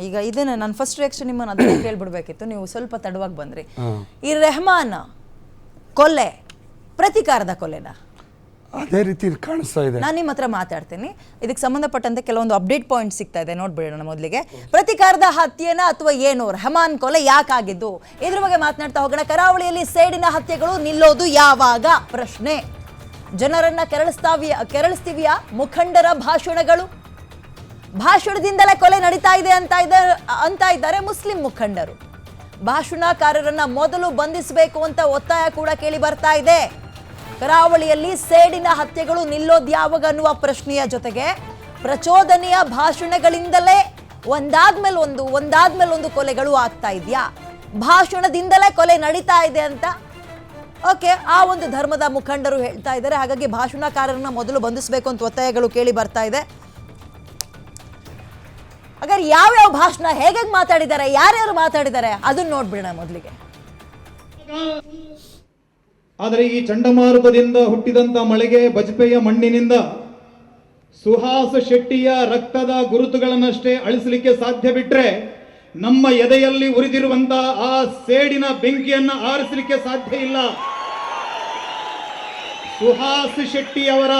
ಈಗ ಇದನ್ನ ನಾನು ಫಸ್ಟ್ ರಿಯಾಕ್ಷನ್ ನಿಮ್ಮನ್ನು ಅದನ್ನ ಕೇಳ್ಬಿಡ್ಬೇಕಿತ್ತು, ನೀವು ಸ್ವಲ್ಪ ತಡವಾಗಿ ಬಂದ್ರಿ. ಈ ರೆಹಮಾನ್ ಕೊಲೆ ಪ್ರತೀಕಾರದ ಕೊಲೆನಾ? ಅದೇ ರೀತಿ ಕಾಣಿಸ್ತಾ ಇದೆ. ನಾನು ನಿಮ್ಮ ಹತ್ರ ಮಾತಾಡ್ತೀನಿ, ಇದಕ್ಕೆ ಸಂಬಂಧಪಟ್ಟಂತೆ ಕೆಲವೊಂದು ಅಪ್ಡೇಟ್ ಪಾಯಿಂಟ್ ಸಿಗ್ತಾ ಇದೆ, ನೋಡ್ಬಿಡೋಣ. ಮೊದಲಿಗೆ ಪ್ರತೀಕಾರದ ಹತ್ಯೆನ ಅಥವಾ ಏನು, ರೆಹಮಾನ್ ಕೊಲೆ ಯಾಕಾಗಿದ್ದು, ಇದ್ರ ಬಗ್ಗೆ ಮಾತನಾಡ್ತಾ ಹೋಗೋಣ. ಕರಾವಳಿಯಲ್ಲಿ ಸೇಡಿನ ಹತ್ಯೆಗಳು ನಿಲ್ಲೋದು ಯಾವಾಗ ಪ್ರಶ್ನೆ. ಜನರನ್ನ ಕೆರಳಿಸ್ತೀವಿಯಾ ಮುಖಂಡರ ಭಾಷಣಗಳು? ಭಾಷಣದಿಂದಲೇ ಕೊಲೆ ನಡೀತಾ ಇದೆ ಅಂತ ಇದ್ದಾರೆ ಮುಸ್ಲಿಂ ಮುಖಂಡರು. ಭಾಷಣಕಾರರನ್ನ ಮೊದಲು ಬಂಧಿಸಬೇಕು ಅಂತ ಒತ್ತಾಯ ಕೂಡ ಕೇಳಿ ಬರ್ತಾ ಇದೆ. ಕರಾವಳಿಯಲ್ಲಿ ಸೇಡಿನ ಹತ್ಯೆಗಳು ನಿಲ್ಲೋದು ಯಾವಾಗ ಅನ್ನುವ ಪ್ರಶ್ನೆಯ ಜೊತೆಗೆ ಪ್ರಚೋದನೆಯ ಭಾಷಣಗಳಿಂದಲೇ ಒಂದಾದ್ಮೇಲೆ ಒಂದು ಕೊಲೆಗಳು ಆಗ್ತಾ ಇದೆಯಾ, ಭಾಷಣದಿಂದಲೇ ಕೊಲೆ ನಡೀತಾ ಇದೆ ಅಂತ ಓಕೆ ಆ ಒಂದು ಧರ್ಮದ ಮುಖಂಡರು ಹೇಳ್ತಾ ಇದ್ದಾರೆ. ಹಾಗಾಗಿ ಭಾಷಣಕಾರರನ್ನ ಮೊದಲು ಬಂಧಿಸಬೇಕು ಅಂತ ಒತ್ತಾಯಗಳು ಕೇಳಿ ಬರ್ತಾ ಇದೆ. ಹಾಗಾದ್ರೆ ಯಾವ್ಯಾವ ಭಾಷಣ ಹೇಗೆ ಮಾತಾಡಿದ್ದಾರೆ, ಯಾರ್ಯಾರು ಮಾತಾಡಿದ್ದಾರೆ ಅದನ್ನ ನೋಡ್ಬಿಡೋಣ ಮೊದಲಿಗೆ. ಆದರೆ ಈ ಚಂಡಮಾರುತದಿಂದ ಹುಟ್ಟಿದಂತ ಮಳೆಗೆ ಬಜಪೆಯ ಮಣ್ಣಿನಿಂದ ಸುಹಾಸ ಶೆಟ್ಟಿಯ ರಕ್ತದ ಗುರುತುಗಳನ್ನಷ್ಟೇ ಅಳಿಸಲಿಕ್ಕೆ ಸಾಧ್ಯ ಬಿಟ್ರೆ ನಮ್ಮ ಎದೆಯಲ್ಲಿ ಉರಿದಿರುವಂತ ಆ ಸೇಡಿನ ಬೆಂಕಿಯನ್ನ ಆರಿಸಲಿಕ್ಕೆ ಸಾಧ್ಯ ಇಲ್ಲ. ಸುಹಾಸ ಶೆಟ್ಟಿಯವರ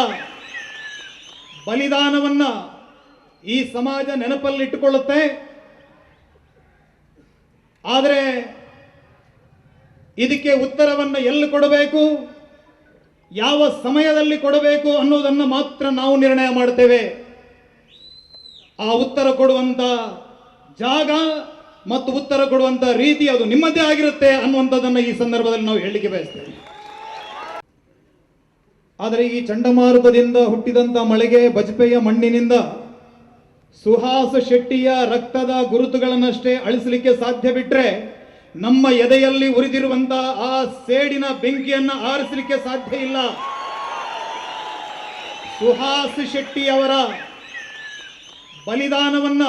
ಬಲಿದಾನವನ್ನ ಈ ಸಮಾಜ ನೆನಪಲ್ಲಿಟ್ಟುಕೊಳ್ಳುತ್ತೆ. ಆದರೆ ಇದಕ್ಕೆ ಉತ್ತರವನ್ನು ಎಲ್ಲಿ ಕೊಡಬೇಕು, ಯಾವ ಸಮಯದಲ್ಲಿ ಕೊಡಬೇಕು ಅನ್ನೋದನ್ನು ಮಾತ್ರ ನಾವು ನಿರ್ಣಯ ಮಾಡ್ತೇವೆ. ಆ ಉತ್ತರ ಕೊಡುವಂತ ಜಾಗ ಮತ್ತು ಉತ್ತರ ಕೊಡುವಂತ ರೀತಿ ಅದು ನಿಮ್ಮದೇ ಆಗಿರುತ್ತೆ ಅನ್ನುವಂಥದ್ದನ್ನು ಈ ಸಂದರ್ಭದಲ್ಲಿ ನಾವು ಹೇಳಲಿಕ್ಕೆ ಬಯಸ್ತೇವೆ. ಆದರೆ ಈ ಚಂಡಮಾರುತದಿಂದ ಹುಟ್ಟಿದಂತ ಮಳೆಗೆ ಬಜಪೆಯ ಮಣ್ಣಿನಿಂದ ಸುಹಾಸ ಶೆಟ್ಟಿಯ ರಕ್ತದ ಗುರುತುಗಳನ್ನಷ್ಟೇ ಅಳಿಸಲಿಕ್ಕೆ ಸಾಧ್ಯ ಬಿಟ್ರೆ ನಮ್ಮ ಎದೆಯಲ್ಲಿ ಉರಿದಿರುವಂತ ಆ ಸೇಡಿನ ಬೆಂಕಿಯನ್ನ ಆರಿಸಲಿಕ್ಕೆ ಸಾಧ್ಯ ಇಲ್ಲ. ಸುಹಾಸ ಶೆಟ್ಟಿಯವರ ಬಲಿದಾನವನ್ನ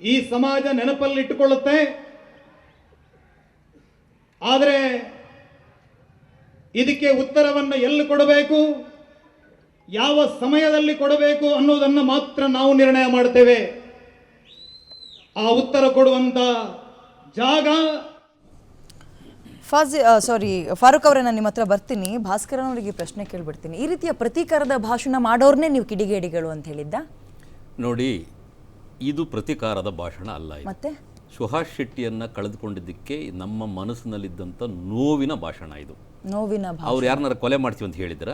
ಈ ಸಮಾಜ ನೆನಪಲ್ಲಿಟ್ಟುಕೊಳ್ಳುತ್ತೆ. ಆದರೆ ಇದಕ್ಕೆ ಉತ್ತರವನ್ನು ಎಲ್ಲಿ ಕೊಡಬೇಕು, ಯಾವ ಸಮಯದಲ್ಲಿ ಕೊಡಬೇಕು ಅನ್ನೋದನ್ನು ಮಾತ್ರ ನಾವು ನಿರ್ಣಯ ಮಾಡ್ತೇವೆ. ಆ ಉತ್ತರ ಕೊಡುವಂತ ಜಾಗ. ಫಾರೂಕ್ ಅವರೇ, ನಾನು ನಿಮ್ಮ ಹತ್ರ ಬರ್ತೀನಿ. ಭಾಸ್ಕರನ್ ಅವರಿಗೆ ಪ್ರಶ್ನೆ ಕೇಳ್ಬಿಡ್ತೀನಿ. ಈ ರೀತಿಯ ಪ್ರತೀಕಾರದ ಭಾಷಣ ಮಾಡೋರ್ನೇ ನೀವು ಕಿಡಿಗೇಡಿಗಳು ಅಂತ ಹೇಳಿದ್ದ? ನೋಡಿ, ಇದು ಪ್ರತೀಕಾರದ ಭಾಷಣ ಅಲ್ಲ. ಮತ್ತೆ ಸುಹಾಸ್ ಶೆಟ್ಟಿಯನ್ನ ಕಳೆದುಕೊಂಡಿದ್ದಕ್ಕೆ ನಮ್ಮ ಮನಸ್ಸಿನಲ್ಲಿದ್ದಂಥ ನೋವಿನ ಭಾಷಣ ಇದು. ನೋವಿನ ಭಾಷಣ. ಅವ್ರು ಯಾರನ್ನಾರ ಕೊಲೆ ಮಾಡ್ತೀವಿ ಅಂತ ಹೇಳಿದ್ರ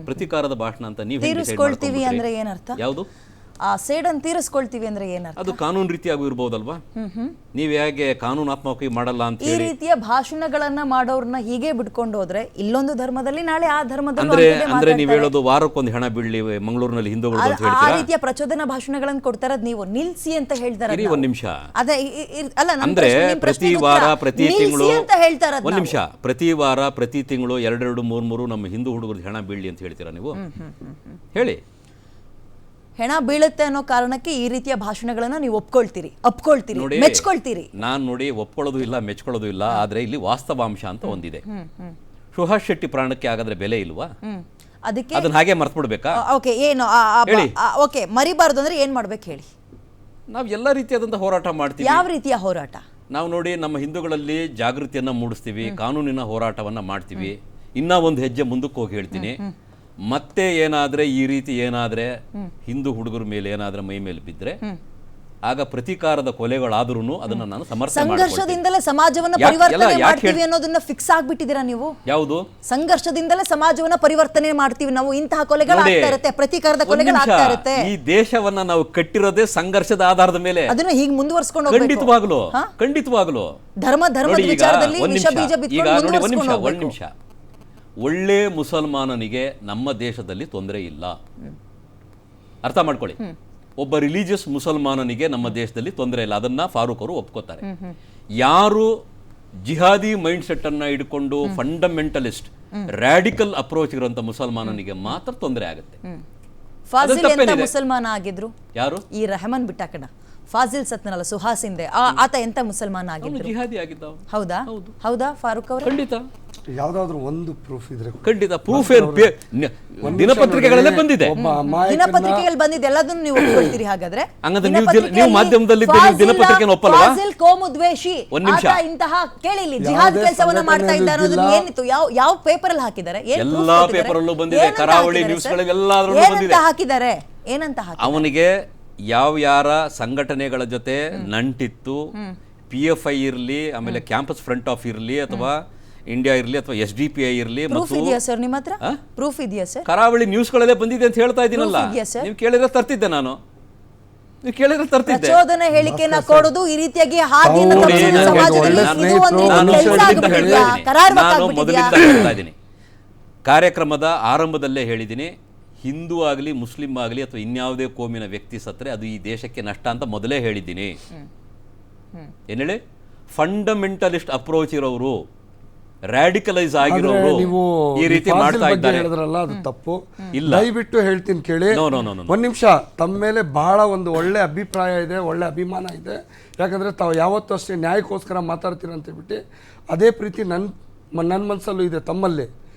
ಪ್ರತೀಕಾರದ ಭಾಷಣ ಅಂತ ನೀವು ತೀರಿಸ್ಕೊಳ್ತೀವಿ ಅಂದ್ರೆ ಏನರ್ಥ? ಯಾವುದು ಆ ಸೇಡನ್ನು ತೀರಿಸ್ಕೊಳ್ತೀವಿ ಅಂದ್ರೆ ಏನರ್ಥ? ಅದು ಕಾನೂನು ರೀತಿಯಾಗೂ ಇರಬಹುದಲ್ವಾ? ನೀವು ಹೇಗೆ ಕಾನೂನಾತ್ಮಕವಾಗಿ ಮಾಡಲ್ಲ ಅಂತ ಈ ರೀತಿಯ ಭಾಷಣಗಳನ್ನ ಮಾಡೋರ್ನ ಹೀಗೆ ಬಿಟ್ಕೊಂಡು ಹೋದ್ರೆ ಇಲ್ಲೊಂದು ಧರ್ಮದಲ್ಲಿ ನಾಳೆ ಆ ಧರ್ಮದಲ್ಲಿ ಅಂದ್ರೆ ನೀವು ಹೇಳೋದು ವಾರಕ್ಕೊಂದು ಹೆಣ ಬೀಳಲಿ ಮಂಗಳೂರಿನಲ್ಲಿ ಹಿಂದೂಗಳು ಅಂತ ಆ ಹೇಳ್ತೀರಾ? ರೀತಿಯ ಪ್ರಚೋದನಾ ಭಾಷಣಗಳನ್ನು ಕೊಡ್ತಾರದ್ ನೀವು ನಿಲ್ಸಿ ಅಂತ ಹೇಳ್ತಾರೆ. ಒಂದ್ ನಿಮಿಷ. ಅದೇ ಅಲ್ಲ, ಅಂದ್ರೆ ಪ್ರತಿ ವಾರ ಪ್ರತಿ ತಿಂಗಳು ಅಂತ ಹೇಳ್ತಾರ. ಒಂದ್ ನಿಮಿಷ, ಪ್ರತಿ ವಾರ ಪ್ರತಿ ತಿಂಗಳು 2-2, 3-3 ನಮ್ಮ ಹಿಂದೂ ಹುಡುಗರು ಹೆಣ ಬೀಳಲಿ ಅಂತ ಹೇಳ್ತೀರಾ ನೀವು? ಹೇಳಿ. ಹೆಣ ಬೀಳುತ್ತೆ ಅನ್ನೋ ಕಾರಣಕ್ಕೆ ಈ ರೀತಿಯ ಭಾಷಣಗಳನ್ನ ನೀವು ಒಪ್ಕೊಳ್ತೀರಿ, ಮೆಚ್ಕೊಳ್ತೀರಿ. ನಾನ್ ನೋಡಿ ಒಪ್ಕೊಳ್ಳೋದು ಇಲ್ಲ, ಮೆಚ್ಕೊಳ್ಳೋದು ಇಲ್ಲ. ಆದ್ರೆ ಇಲ್ಲಿ ವಾಸ್ತವಾಂಶ ಅಂತ ಒಂದಿದೆ. ಸುಹಾಸ್ ಶೆಟ್ಟಿ ಪ್ರಾಣಕ್ಕೆ ಹಾಗಾದ್ರೆ ಬೆಲೆ ಇಲ್ವಾ? ಅದಕ್ಕೆ ಅದನ್ನ ಹಾಗೆ ಮರ್ತ್ಬಿಡ್ಬೇಕಾ? ಓಕೆ, ಏನು ಓಕೆ ಮರಿಬಾರ್ದು ಅಂದ್ರೆ ಏನ್ ಮಾಡ್ಬೇಕು ಹೇಳಿ? ನಾವು ಎಲ್ಲ ರೀತಿಯಾದಂತ ಹೋರಾಟ ಮಾಡ್ತೀವಿ. ಯಾವ ರೀತಿಯ ಹೋರಾಟ? ನಾವು ನೋಡಿ ನಮ್ಮ ಹಿಂದೂಗಳಲ್ಲಿ ಜಾಗೃತಿಯನ್ನ ಮೂಡಿಸ್ತೀವಿ, ಕಾನೂನಿನ ಹೋರಾಟವನ್ನ ಮಾಡ್ತೀವಿ. ಇನ್ನ ಒಂದು ಹೆಜ್ಜೆ ಮುಂದಕ್ಕೆ ಹೋಗಿ ಹೇಳ್ತೀನಿ, ಮತ್ತೆ ಏನಾದ್ರೆ ಈ ರೀತಿ ಏನಾದ್ರೆ ಹಿಂದೂ ಹುಡುಗರ ಮೇಲೆ ಏನಾದ್ರೆ ಮೈ ಮೇಲೆ ಬಿದ್ರೆ ಆಗ ಪ್ರತೀಕಾರದ ಕೊಲೆಗಳಾದ್ರೂ ಅದನ್ನ ನಾನು ಸಮರ್ಥನೆ ಮಾಡ್ತೀನಿ. ಸಂಘರ್ಷದಿಂದಲೇ ಸಮಾಜವನ್ನ ಪರಿವರ್ತನೆ ಮಾಡ್ತೀವಿ ಅನ್ನೋದನ್ನ ಫಿಕ್ಸ್ ಆಗ್ಬಿಟ್ಟಿದ್ದೀರಾ ನೀವು? ಯಾವುದು? ಸಂಘರ್ಷದಿಂದಲೇ ಸಮಾಜವನ್ನ ಪರಿವರ್ತನೆ ಮಾಡ್ತೀವಿ ನಾವು, ಇಂತಹ ಕೊಲೆಗಳು ಆಗ್ತಾ ಇರುತ್ತೆ, ಪ್ರತೀಕಾರದ ಕೊಲೆಗಳು ಆಗ್ತಾ ಇರುತ್ತೆ. ಈ ದೇಶವನ್ನ ನಾವು ಕಟ್ಟಿರೋದೇ ಸಂಘರ್ಷದ ಆಧಾರದ ಮೇಲೆ. ಅದನ್ನ ಹೀಗೆ ಮುಂದುವರಿಸಿಕೊಂಡು ಹೋಗ್ಬೇಕು. ಖಂಡಿತವಾಗ್ಲು ಧರ್ಮದ ವಿಚಾರದಲ್ಲಿ ವಿಷ ಬೀಜ ಬಿತ್ಕೊಂಡು ಮುಂದುವರಿಸಿಕೊಂಡು ಒಂದ್ ನಿಮಿಷ. ಒಳ್ಳೆ ಮುಸಲ್ಮಾನನಿಗೆ ನಮ್ಮ ದೇಶದಲ್ಲಿ ತೊಂದರೆ ಇಲ್ಲ, ಅರ್ಥ ಮಾಡ್ಕೊಳ್ಳಿ. ಒಬ್ಬ ರಿಲಿಜಿಯಸ್ ಮುಸಲ್ಮಾನನಿಗೆ ನಮ್ಮ ದೇಶದಲ್ಲಿ ತೊಂದರೆ ಇಲ್ಲ, ಅದನ್ನ ಫಾರೂಕ್ ಅವರು ಒಪ್ಕೋತಾರೆ. ಯಾರು ಜಿಹಾದಿ ಮೈಂಡ್ ಸೆಟ್ ಅನ್ನ ಇಟ್ಕೊಂಡು ಫಂಡಮೆಂಟಲಿಸ್ಟ್ ರಾಡಿಕಲ್ ಅಪ್ರೋಚ್ ಇರುವಂತ ಮುಸಲ್ಮಾನನಿಗೆ ಮಾತ್ರ ತೊಂದರೆ ಆಗುತ್ತೆ. ಫಾಜಿಲ್ ಎಂತ ಮುಸಲ್ಮಾನ ಆಗಿದ್ರು? ಯಾರು? ಈ ರೆಹಮಾನ್ ಬಿಟ್ಟಾಕಣ ಫಾಜಿಲ್ ಸತ್ನಲ್ಲ ಸುಹಾಸ್ ಹಿಂದೆ ಆತ ಎಂತ ಮುಸಲ್ಮಾನ ಆಗಿದ್ರು? ಜಿಹಾದಿ ಆಗಿದ್ದ ಅವ್ನು. ಹೌದಾ ಹೌದಾ ಫಾರೂಕ್ ಅವರು? ಖಂಡಿತ ಯಾವ್ದಾದ್ರು ಒಂದು ಪ್ರೂಫ್ ಇದ್ರೆ ಖಂಡಿತ ಪ್ರೂಫ್ ದಿನಪತ್ರಿಕೆಗಳಲ್ಲೇ ಬಂದಿದೆ. ಒಬ್ಬ ಅಮಾಯಕನ ದಿನಪತ್ರಿಕೆಯಲ್ಲಿ ಬಂದಿದ್ದು ಎಲ್ಲದನ್ನು ನೀವು ಒಪ್ಕೊಳ್ತೀರಿ ಹಾಗಾದ್ರೆ? ಹಂಗಂದ್ರೆ ನೀವು ಮಾಧ್ಯಮದಲ್ಲಿ ದಿನಪತ್ರಿಕೆಯನ್ನು ಒಪ್ಪಲ್ವಾ? ಫಾಜಿಲ್ ಕೋಮುದ್ವೇಷಿ, ಒಂದ್ ನಿಮಿಷ. ಆತ ಇಂತಹ ಕೇಳಿ ಇಲ್ಲಿ ಜಿಹಾದ್ ಕೆಲಸವನ್ನ ಮಾಡ್ತಾ ಇದ್ದ ಅನ್ನೋದನ್ನ ಏನಿತ್ತು? ಯಾವ ಪೇಪರ್ ಅಲ್ಲಿ ಹಾಕಿದ್ದಾರೆ? ಎಲ್ಲಾ ಪೇಪರಲ್ಲೂ ಬಂದಿದೆ, ಕರಾವಳಿ ನ್ಯೂಸ್ಗಳಲ್ಲಿ ಎಲ್ಲಾದ್ರಲ್ಲೂ ಬಂದಿದೆ. ಏನಂತ ಹಾಕಿದ್ದಾರೆ? ಏನಂತ ಹಾಕಿದ್ದಾರೆ? ಅವನಿಗೆ ಯಾರ ಸಂಘಟನೆಗಳ ಜೊತೆ ನಂಟಿತ್ತು, PFI ಇರಲಿ, ಆಮೇಲೆ ಕ್ಯಾಂಪಸ್ ಫ್ರಂಟ್ ಆಫ್ ಇರಲಿ, ಅಥವಾ ಇಂಡಿಯಾ ಇರಲಿ, ಅಥವಾ SDPI ಇರಲಿ, ಪ್ರೂಫ್ ಇದೆಯಾ ಸರ್ ನಿಮ್ಮ ಹತ್ರ? ಪ್ರೂಫ್ ಇದೆಯಾ ಸರ್? ಕರಾವಳಿ ನ್ಯೂಸ್ಗಳಲ್ಲೇ ಬಂದಿದೆ ಅಂತ ಹೇಳ್ತಾ ಇದ್ದೀನಲ್ಲ. Proof ಇದೆಯಾ sir? ನೀವು ಕೇಳಿದ್ರೆ ತರ್ತಿದ್ದೆ ನಾನು, ನೀವು ಕೇಳಿದ್ರೆ ತರ್ತಿದ್ದೆ. ಪ್ರಚೋದನೆ ಹೇಳಿಕೆಯನ್ನ ಕೊಡೋದು, ಈ ರೀತಿಯಾಗಿ ಹಾದಿಯನ್ನು ನೋಡಿ, ತಪ್ಪಿಸೋದು ನಾನು ಸಮಾಜದಲ್ಲಿ ಇದು ಒಂದು ನಾನು ಕೆಲಸ ಮೊದಲಿಂದ ಆಗ್ಬಿಟ್ಟಿದ್ಯಾ? ಹೇಳ್ತಾ ಇದ್ದೀನಿ. ಕರಾರುವಾಕ್ಕಾಗ್ಬಿಟ್ಟಿದ್ಯಾ? ಹೇಳ್ತಾ ಇದ್ದೀನಿ, ಕಾರ್ಯಕ್ರಮದ ಆರಂಭದಲ್ಲೇ ಹೇಳಿದ್ದೀನಿ, ಹಿಂದೂ ಆಗಲಿ ಮುಸ್ಲಿಂ ಆಗಲಿ ಅಥವಾ ಇನ್ಯಾವುದೇ ಕೋಮಿನ ವ್ಯಕ್ತಿ ಸತ್ರೆ ಅದು ಈ ದೇಶಕ್ಕೆ ನಷ್ಟ ಅಂತ ಮೊದಲೇ ಹೇಳಿದ್ದೀನಿ. ಏನ್ ಹೇಳಿ, ಫಂಡಮೆಂಟಲಿಸ್ಟ್ ಅಪ್ರೋಚ್ ಇರೋರು, ರ್ಯಾಡಿಕಲೈಸ್ ಆಗಿರೋರು ನೀವು ಈ ರೀತಿ ಮಾಡ್ತಾ ಇದ್ದಾರೆ. ಹೇಳಿದ್ರಲ್ಲ ಅದು ತಪ್ಪು. ಇಲ್ಲ. ದಯವಿಟ್ಟು ಹೇಳ್ತೀನಿ ಕೇಳಿ. ಒಂದ್ ನಿಮಿಷ. ತಮ್ಮ ಮೇಲೆ ಬಹಳ ಒಂದು ಒಳ್ಳೆ ಅಭಿಪ್ರಾಯ ಇದೆ, ಒಳ್ಳೆ ಅಭಿಮಾನ ಇದೆ. ಯಾಕಂದ್ರೆ ತಾವು ಯಾವತ್ತೂ ಅಷ್ಟೇ ನ್ಯಾಯಕ್ಕೋಸ್ಕರ ಮಾತಾಡ್ತೀರ ಅಂತ ಹೇಳ್ಬಿಟ್ಟು ಅದೇ ಪ್ರೀತಿ ನನ್ನ ಮನಸ್ಸಲ್ಲೂ ಇದೆ ತಮ್ಮಲ್ಲಿ.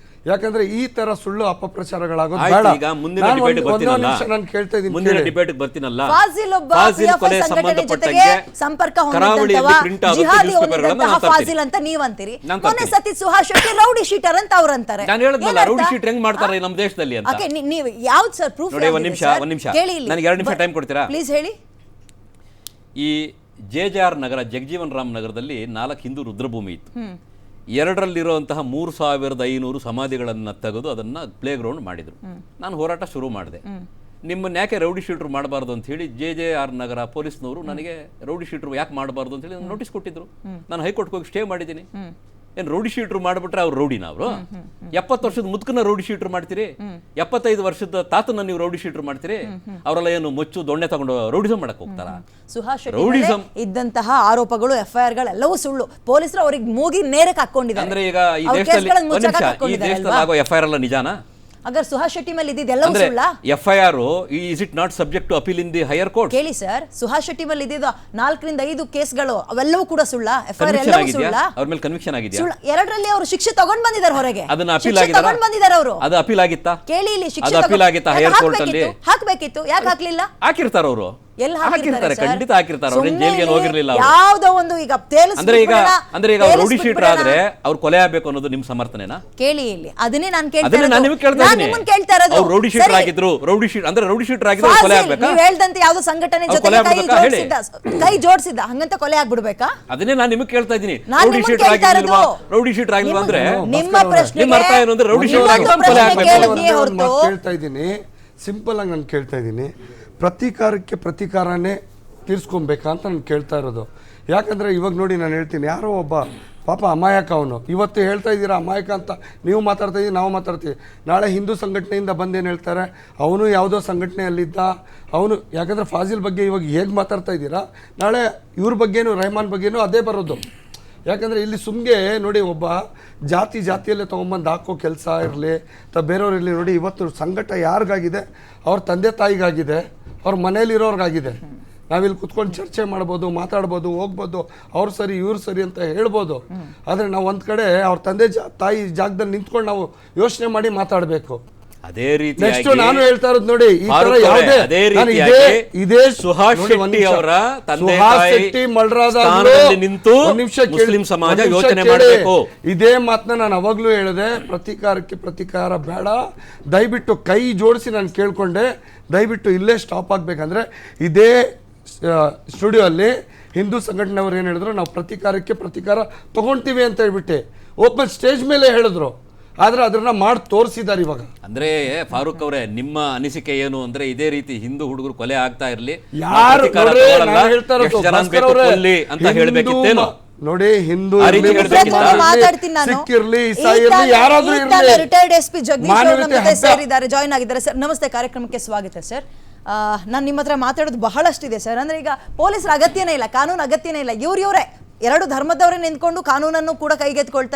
ಯಾಕಂದ್ರೆ ಈ ತರ ಸುಳ್ಳು ಅಪಪ್ರಚಾರಗಳಾಗೋದು ಬೇಡ. ಈಗ ಮುಂದಿನ ಡಿಬೇಟ್ ಬರ್ತೀನಲ್ಲ, ನಾನು ಕೇಳ್ತಾ ಇದ್ದೀನಿ, ಮುಂದಿನ ಡಿಬೇಟ್ ಬರ್ತೀನಲ್ಲ, ಫಾಜಿಲ್ ಒಬ್ಬ ಫಾಜಿಲ್ PFI ಕೊಲೆ ಸಂಘಟನೆ ಜೊತೆಗೆ ಸಂಬಂಧಪಟ್ಟಂಗೆ ಸಂಪರ್ಕ ಕರಾವಳಿಯಲ್ಲಿ ಪ್ರಿಂಟ್ ಆದ ಜಿಹಾದಿ ನ್ಯೂಸ್ ಪೇಪರ್ಗಳನ್ನು ಹೊಂದಿದಂತಹ ನಾನು ಫಾಜಿಲ್ ಅಂತ ನೀವಂತೀರಿ. ನಾನು ಮೊನ್ನೆ ಸತೀಶ್ ಸುಹಾಸ್ ಶೆಟ್ಟಿ ರೌಡಿ ಶೀಟರ್ ಅಂತ ಅವ್ರಂತಾರೆ. ನಾನು ಹೇಳಿದ್ನಲ್ಲ ರೌಡಿ ಶೀಟ್ ಹೆಂಗ್ ಮಾಡ್ತಾರೆ ನಮ್ಮ ದೇಶದಲ್ಲಿ ಅಂತ. ಓಕೆ, ನೀವು ಯಾವ್ದು ಸರ್ ಪ್ರೂಫ್? ನೋಡಿ, ಒಂದ್ ನಿಮಿಷ ಕೇಳಿ ಇಲ್ಲಿ. ನನಗೆ 2 ನಿಮಿಷ ಟೈಮ್ ಕೊಡ್ತೀರಾ ಪ್ಲೀಸ್ ಹೇಳಿ. ಈ JJR ನಗರ, ಜಗಜೀವನ್ ರಾಮ್ ನಗರದಲ್ಲಿ 4 ಹಿಂದೂ ರುದ್ರಭೂಮಿ ಇತ್ತು. 2ರಲ್ಲಿರುವಂತಹ 3500 ಸಮಾಧಿಗಳನ್ನು ತೆಗೆದು ಅದನ್ನ ಪ್ಲೇ ಗ್ರೌಂಡ್ ಮಾಡಿದ್ರು. ನಾನು ಹೋರಾಟ ಶುರು ಮಾಡಿದೆ, ನಿಮ್ಮನ್ನ ಯಾಕೆ ರೌಡಿ ಶೀಟರ್ ಮಾಡಬಾರ್ದು ಅಂತ ಹೇಳಿ. JJR ನಗರ ಪೊಲೀಸ್ನವರು ನನಗೆ ರೌಡಿ ಶೀಟರ್ ಯಾಕೆ ಮಾಡಬಾರ್ದು ಅಂತ ಹೇಳಿ ನೋಟಿಸ್ ಕೊಟ್ಟಿದ್ರು. ನಾನು ಹೈಕೋರ್ಟ್ಗೆ ಹೋಗಿ ಸ್ಟೇ ಮಾಡಿದ್ದೀನಿ. ಏನ್ ರೌಡಿ ಶೀಟರ್ ಮಾಡ್ಬಿಟ್ರೆ ಅವ್ರು ರೌಡಿನ? ಅವರು 70 ವರ್ಷದ ಮುದುಕನ ರೌಡಿ ಶೀಟರ್ ಮಾಡ್ತೀರಿ, 75 ವರ್ಷದ ತಾತನ ನೀವು ರೌಡಿ ಶೀಟರ್ ಮಾಡ್ತೀರಿ? ಅವರೆಲ್ಲ ಏನು ಮುಚ್ಚು ದೊಣ್ಣೆ ತಗೊಂಡು ರೌಡಿಸಮ್ ಮಾಡಕ್ ಹೋಗ್ತಾರ? ಸುಹಾಸ್ ಶೆಟ್ಟಿ ಇದ್ದಂತಹ ಆರೋಪಗಳು, FIR ಗಳೆಲ್ಲವೂ ಸುಳ್ಳು. ಪೊಲೀಸರು ಅವ್ರಿಗೆ ಮೂಗಿ ನೇರಕ್ಕೆ ಹಾಕೊಂಡಿದ್ದಾರೆ. ಅಂದ್ರೆ ಈಗ ಈ ದೇಶದಲ್ಲಿ ಆಗೋ FIR ಎಲ್ಲ ನಿಜಾನಾ? ಅಗರ್ ಸುಹಾಸ್ ಶೆಟ್ಟಿ ಮೇಲೆ ಇದ್ದಿದ್ದೆಲ್ಲವೂ ಸುಳ್ಳ? FIR is it not subject to appeal in the higher court? ಕೇಳಿ ಸರ್, ಸುಹಾಸ್ ಶೆಟ್ಟಿ ಮೇಲೆ ಇದ್ದಿದ್ದು 4 ರಿಂದ 5 ಕೇಸ್ಗಳು ಅವೆಲ್ಲವೂ ಕೂಡ ಸುಳ್ಳ? FIR ಎಲ್ಲವೂ ಸುಳ್ಳ? ಅವ್ರ ಮೇಲೆ ಕನ್ವಿಕ್ಷನ್ ಆಗಿದೆಯಾ? ಸುಳ್ಳ. 2ರಲ್ಲಿ ಅವರು ಶಿಕ್ಷೆ ತಗೊಂಡು ಬಂದಿದ್ದಾರೆ ಹೊರಗೆ. ಅದನ್ನ ಅಪೀಲ್ ಆಗಿದಾ? ತಗೊಂಡು ಬಂದಿದ್ದಾರೆ ಅವರು. ಅದು ಅಪೀಲ್ ಆಗಿತ್ತಾ? ಕೇಳಿ ಇಲ್ಲಿ, ಶಿಕ್ಷೆ ಅಪೀಲ್ ಆಗಿತ್ತಾ ಹೈಯರ್ ಕೋರ್ಟ್ ಅಲ್ಲಿ? ಹಾಕಬೇಕಿತ್ತು, ಯಾಕೆ ಹಾಕ್ಲಿಲ್ಲ? ಹಾಕಿರ್ತಾರ ಅವರು, ಎಲ್ಲಿ ಹಾಕಿರ್ತಾರೆ, ಖಂಡಿತ ಹಾಕಿರ್ತಾರೆ. ಅವ್ರ ಜೈಲಿಗೆ ಹೋಗಿರ್ಲಿಲ್ಲ. ಯಾವ್ದೋ ಒಂದು ಈಗ ಅಂದ್ರೆ ಈಗ ರೌಡಿ ಶೀಟರ್ ಆದ್ರೆ ಅವ್ರು ಕೊಲೆ ಆಗ್ಬೇಕು ಅನ್ನೋದು ನಿಮ್ ಸಮರ್ಥನೆನಾ? ಕೇಳಿ ಇಲ್ಲಿ, ಅದನ್ನೇ ನಾನು ಕೇಳ್ತಾ ಇರೋದು. ಅವ್ರು ರೌಡಿ ಶೀಟರ್ ಆಗಿದ್ರು, ರೌಡಿ ಶೀಟರ್ ಆಗಿದ್ರು ಕೊಲೆ ಆಗ್ಬೇಕಾ? ನೀವು ಹೇಳ್ದಂತೆ ಯಾವ್ದೋ ಸಂಘಟನೆ ಜೊತೆ ಕೈ ಜೋಡಿಸಿದ್ದ ಹಂಗಂತ ಕೊಲೆ ಆಗ್ಬಿಡ್ಬೇಕಾ? ಅದನ್ನೇ ನಾನು ನಿಮಗೆ ಕೇಳ್ತಾ ಇದ್ದೀನಿ. ರೌಡಿ ಶೀಟರ್ ಆಗಿಲ್ವಾ? ರೌಡಿ ಶೀಟರ್ ಆಗಿಲ್ವಾ ಅಂದ್ರೆ ನಿಮ್ಮ ಪ್ರಶ್ನೆ ಅರ್ಥ ಏನು ಅಂದ್ರೆ ರೌಡಿ ಶೀಟರ್ ಆಗಿದ್ರೆ ಕೊಲೆ ಆಗ್ಬೇಕು ಕೇಳ್ತಾ ಇದ್ದೀನಿ. ಸಿಂಪಲ್ ಆಗಿ ನಾನು ಕೇಳ್ತಾ ಇದ್ದೀನಿ, ಪ್ರತೀಕಾರಕ್ಕೆ ಪ್ರತೀಕಾರನೇ ತೀರ್ಸ್ಕೊಬೇಕಾ ಅಂತ ನಾನು ಕೇಳ್ತಾ ಇರೋದು. ಯಾಕಂದರೆ ಇವಾಗ ನೋಡಿ, ನಾನು ಹೇಳ್ತೀನಿ, ಯಾರೋ ಒಬ್ಬ ಪಾಪ ಅಮಾಯಕ, ಅವನು ಇವತ್ತು ಹೇಳ್ತಾ ಇದ್ದೀರಾ ಅಮಾಯಕ ಅಂತ ನೀವು ಮಾತಾಡ್ತಾ ಇದ್ದೀವಿ, ನಾವು ಮಾತಾಡ್ತೀವಿ. ನಾಳೆ ಹಿಂದೂ ಸಂಘಟನೆಯಿಂದ ಬಂದೇನು ಹೇಳ್ತಾರೆ, ಅವನು ಯಾವುದೋ ಸಂಘಟನೆಯಲ್ಲಿದ್ದ ಅವನು. ಯಾಕಂದರೆ ಫಾಜಿಲ್ ಬಗ್ಗೆ ಇವಾಗ ಹೇಗೆ ಮಾತಾಡ್ತಾ ಇದ್ದೀರಾ, ನಾಳೆ ಇವ್ರ ಬಗ್ಗೆನೂ ರೆಹಮಾನ್ ಬಗ್ಗೆನೂ ಅದೇ ಬರೋದು. ಯಾಕಂದರೆ ಇಲ್ಲಿ ಸುಮ್ಗೆ ನೋಡಿ, ಒಬ್ಬ ಜಾತಿಯಲ್ಲೇ ತೊಗೊಂಬಂದು ಹಾಕೋ ಕೆಲಸ ಇರಲಿ ಅಥವಾ ಬೇರೆಯವ್ರಿರಲಿ. ನೋಡಿ, ಇವತ್ತು ಸಂಕಟ ಯಾರಿಗಾಗಿದೆ, ಅವ್ರ ತಂದೆ ತಾಯಿಗಾಗಿದೆ, ಅವ್ರ ಮನೇಲಿರೋರ್ಗಾಗಿದೆ. ನಾವಿಲ್ಲಿ ಕುತ್ಕೊಂಡು ಚರ್ಚೆ ಮಾಡ್ಬೋದು, ಮಾತಾಡ್ಬೋದು, ಹೋಗ್ಬೋದು, ಅವ್ರು ಸರಿ ಇವ್ರು ಸರಿ ಅಂತ ಹೇಳ್ಬೋದು. ಆದರೆ ನಾವು ಒಂದು ಕಡೆ ಅವ್ರ ತಂದೆ ತಾಯಿ ಜಾಗದಲ್ಲಿ ನಿಂತ್ಕೊಂಡು ನಾವು ಯೋಚನೆ ಮಾಡಿ ಮಾತಾಡಬೇಕು. ಅದೇ ರೀತಿ ನಾನು ಹೇಳ್ತಾ ಇರೋದು ನೋಡಿ, ಈ ತರ ಯಾವುದೇ ಇದೇ ಸುಹಾಸ್ ಶೆಟ್ಟಿ ಅವರ ತಂದೆ ಶೆಟ್ಟಿ ಮಲ್ರಾಜ್ ನಿಂತು ಮುಸ್ಲಿಂ ಸಮಾಜ ಯೋಚನೆ ಮಾಡಬೇಕು. ಇದೇ ಮಾತನ್ನ ನಾನು ಅವಾಗ್ಲೂ ಹೇಳಿದೆ, ಪ್ರತೀಕಾರಕ್ಕೆ ಪ್ರತೀಕಾರ ಬೇಡ, ದಯವಿಟ್ಟು ಕೈ ಜೋಡಿಸಿ ನಾನು ಕೇಳ್ಕೊಂಡೆ, ದಯವಿಟ್ಟು ಇಲ್ಲೇ ಸ್ಟಾಪ್ ಆಗ್ಬೇಕಂದ್ರೆ ಇದೇ ಸ್ಟುಡಿಯೋ ಅಲ್ಲಿ ಹಿಂದೂ ಸಂಘಟನೆಯವರು ಏನು ಹೇಳಿದ್ರು, ನಾವು ಪ್ರತೀಕಾರಕ್ಕೆ ಪ್ರತೀಕಾರ ತಗೊಳ್ತೀವಿ ಅಂತ ಹೇಳ್ಬಿಟ್ಟು ಓಪನ್ ಸ್ಟೇಜ್ ಮೇಲೆ ಹೇಳಿದ್ರು. ಆದ್ರೆ ಅದನ್ನ ಮಾಡಿ ತೋರಿಸಿದ್ದಾರೆ ಇವಾಗ. ಅಂದ್ರೆ ಫಾರೂಕ್ ಅವರೇ, ನಿಮ್ಮ ಅನಿಸಿಕೆ ಏನು ಅಂದ್ರೆ ಇದೇ ರೀತಿ ಹಿಂದೂ ಹುಡುಗರು ಕೊಲೆ ಆಗ್ತಾ ಇರ್ಲಿ, ಯಾರು ಅಂತ ಹೇಳ್ಬೇಕಿತ್ತೇನೋ ನೋಡಿ. ಹಿಂದೂ ಸಿಕ್ಕಿರ್ಲಿ, ಯಾರಾದ್ರೂ ರಿಟೈರ್ಡ್ SP ಜಗದೀಶ್ ಸೇರಿದ್ದಾರೆ, ಜಾಯ್ನ್ ಆಗಿದ್ದಾರೆ. ಸರ್ ನಮಸ್ತೆ, ಕಾರ್ಯಕ್ರಮಕ್ಕೆ ಸ್ವಾಗತ ಸರ್. ನಾನು ನಿಮ್ಮ ಹತ್ರ ಮಾತಾಡೋದು ಬಹಳಷ್ಟಿದೆ ಸರ್. ಅಂದ್ರೆ ಈಗ ಪೊಲೀಸರ ಅಗತ್ಯನೇ ಇಲ್ಲ, ಕಾನೂನು ಅಗತ್ಯನೇ ಇಲ್ಲ, ಇವರೇ 2 ಧರ್ಮದವರೇ ನಿಂತ್ಕೊಂಡು ಕಾನೂನನ್ನು ಕೂಡ ಕೈಗೆತ್ಕೊಳ್ತಾರೆ.